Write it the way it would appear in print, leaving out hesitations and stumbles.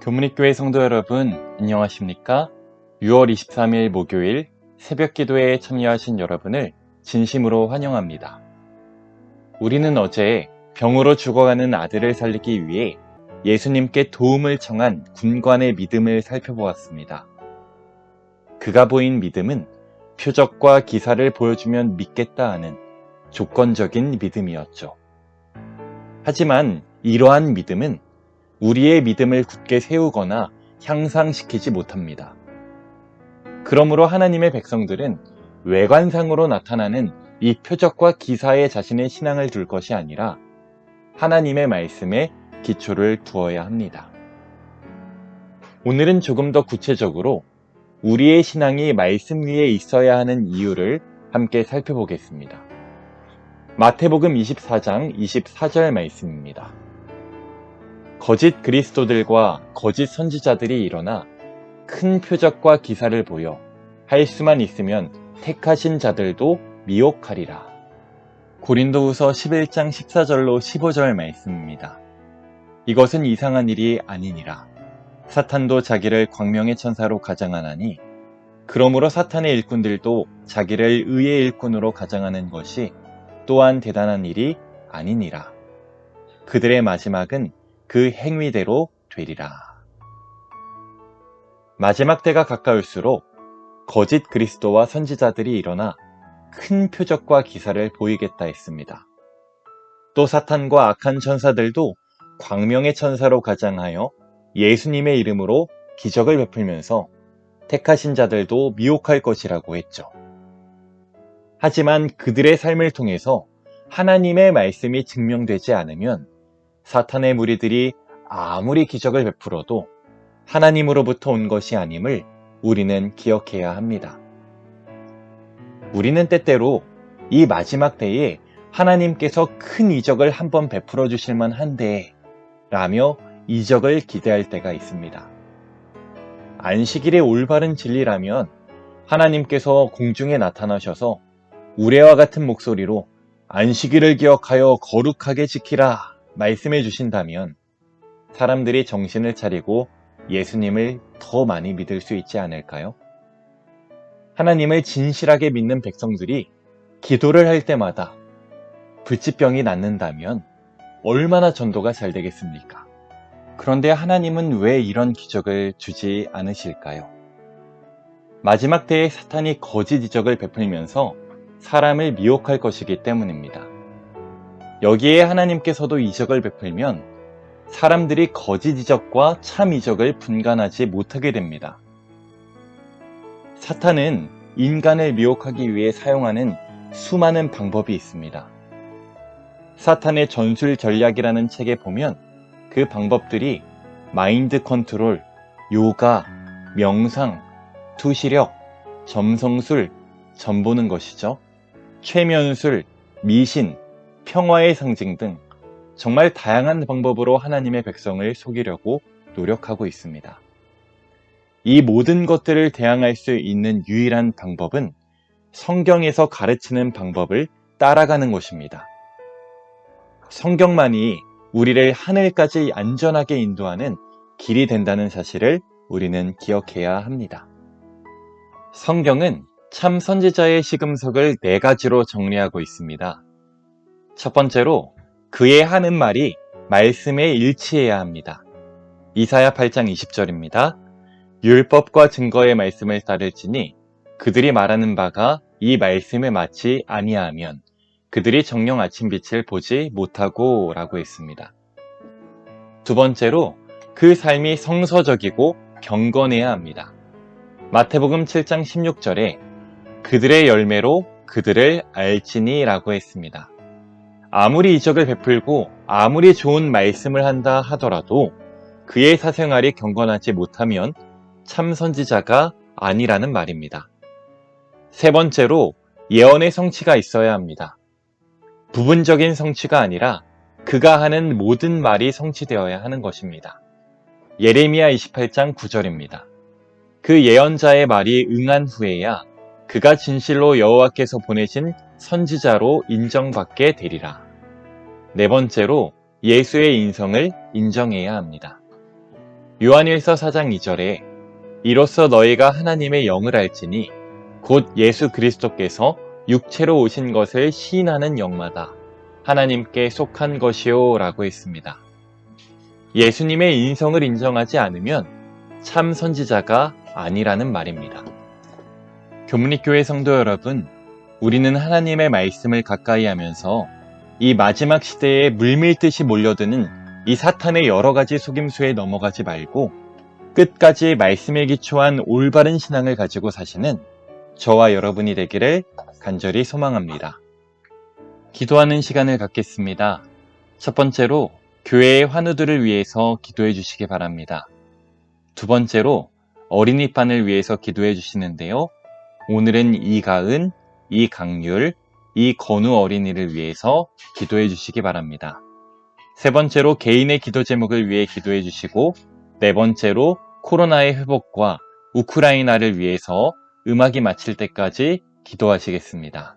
교문익교회 성도 여러분, 안녕하십니까? 6월 23일 목요일 새벽 기도에 참여하신 여러분을 진심으로 환영합니다. 우리는 어제 병으로 죽어가는 아들을 살리기 위해 예수님께 도움을 청한 군관의 믿음을 살펴보았습니다. 그가 보인 믿음은 표적과 기사를 보여주면 믿겠다 하는 조건적인 믿음이었죠. 하지만 이러한 믿음은 우리의 믿음을 굳게 세우거나 향상시키지 못합니다. 그러므로 하나님의 백성들은 외관상으로 나타나는 이 표적과 기사에 자신의 신앙을 둘 것이 아니라 하나님의 말씀에 기초를 두어야 합니다. 오늘은 조금 더 구체적으로 우리의 신앙이 말씀 위에 있어야 하는 이유를 함께 살펴보겠습니다. 마태복음 24장 24절 말씀입니다. 거짓 그리스도들과 거짓 선지자들이 일어나 큰 표적과 기사를 보여 할 수만 있으면 택하신 자들도 미혹하리라. 고린도후서 11장 14절로 15절 말씀입니다. 이것은 이상한 일이 아니니라. 사탄도 자기를 광명의 천사로 가장하나니 그러므로 사탄의 일꾼들도 자기를 의의 일꾼으로 가장하는 것이 또한 대단한 일이 아니니라. 그들의 마지막은 그 행위대로 되리라. 마지막 때가 가까울수록 거짓 그리스도와 선지자들이 일어나 큰 표적과 기사를 보이겠다 했습니다. 또 사탄과 악한 천사들도 광명의 천사로 가장하여 예수님의 이름으로 기적을 베풀면서 택하신 자들도 미혹할 것이라고 했죠. 하지만 그들의 삶을 통해서 하나님의 말씀이 증명되지 않으면 사탄의 무리들이 아무리 기적을 베풀어도 하나님으로부터 온 것이 아님을 우리는 기억해야 합니다. 우리는 때때로 이 마지막 때에 하나님께서 큰 이적을 한번 베풀어 주실만 한데 라며 이적을 기대할 때가 있습니다. 안식일의 올바른 진리라면 하나님께서 공중에 나타나셔서 우레와 같은 목소리로 안식일을 기억하여 거룩하게 지키라 말씀해 주신다면 사람들이 정신을 차리고 예수님을 더 많이 믿을 수 있지 않을까요? 하나님을 진실하게 믿는 백성들이 기도를 할 때마다 불치병이 낫는다면 얼마나 전도가 잘 되겠습니까? 그런데 하나님은 왜 이런 기적을 주지 않으실까요? 마지막 때에 사탄이 거짓 이적을 베풀면서 사람을 미혹할 것이기 때문입니다. 여기에 하나님께서도 이적을 베풀면 사람들이 거짓 이적과 참 이적을 분간하지 못하게 됩니다. 사탄은 인간을 미혹하기 위해 사용하는 수많은 방법이 있습니다. 사탄의 전술 전략이라는 책에 보면 그 방법들이 마인드 컨트롤, 요가, 명상, 투시력, 점성술, 점보는 것이죠. 최면술, 미신, 평화의 상징 등 정말 다양한 방법으로 하나님의 백성을 속이려고 노력하고 있습니다. 이 모든 것들을 대항할 수 있는 유일한 방법은 성경에서 가르치는 방법을 따라가는 것입니다. 성경만이 우리를 하늘까지 안전하게 인도하는 길이 된다는 사실을 우리는 기억해야 합니다. 성경은 참 선지자의 시금석을 4가지로 정리하고 있습니다. 첫 번째로 그의 하는 말이 말씀에 일치해야 합니다. 이사야 8장 20절입니다. 율법과 증거의 말씀을 따를지니 그들이 말하는 바가 이 말씀에 맞지 아니하면 그들이 정녕 아침빛을 보지 못하고 라고 했습니다. 두 번째로 그 삶이 성서적이고 경건해야 합니다. 마태복음 7장 16절에 그들의 열매로 그들을 알지니 라고 했습니다. 아무리 이적을 베풀고 아무리 좋은 말씀을 한다 하더라도 그의 사생활이 경건하지 못하면 참 선지자가 아니라는 말입니다. 세 번째로 예언의 성취가 있어야 합니다. 부분적인 성취가 아니라 그가 하는 모든 말이 성취되어야 하는 것입니다. 예레미야 28장 9절입니다. 그 예언자의 말이 응한 후에야 그가 진실로 여호와께서 보내신 선지자로 인정받게 되리라. 네 번째로 예수의 인성을 인정해야 합니다. 요한일서 4장 2절에 이로써 너희가 하나님의 영을 알지니 곧 예수 그리스도께서 육체로 오신 것을 시인하는 영마다 하나님께 속한 것이요 라고 했습니다. 예수님의 인성을 인정하지 않으면 참 선지자가 아니라는 말입니다. 교문리교회 성도 여러분, 우리는 하나님의 말씀을 가까이 하면서 이 마지막 시대에 물밀듯이 몰려드는 이 사탄의 여러 가지 속임수에 넘어가지 말고 끝까지 말씀에 기초한 올바른 신앙을 가지고 사시는 저와 여러분이 되기를 간절히 소망합니다. 기도하는 시간을 갖겠습니다. 첫 번째로 교회의 환우들을 위해서 기도해 주시기 바랍니다. 두 번째로 어린이반을 위해서 기도해 주시는데요. 오늘은 이가은, 이강률, 이건우 어린이를 위해서 기도해 주시기 바랍니다. 세 번째로 개인의 기도 제목을 위해 기도해 주시고, 네 번째로 코로나의 회복과 우크라이나를 위해서 음악이 마칠 때까지 기도하시겠습니다.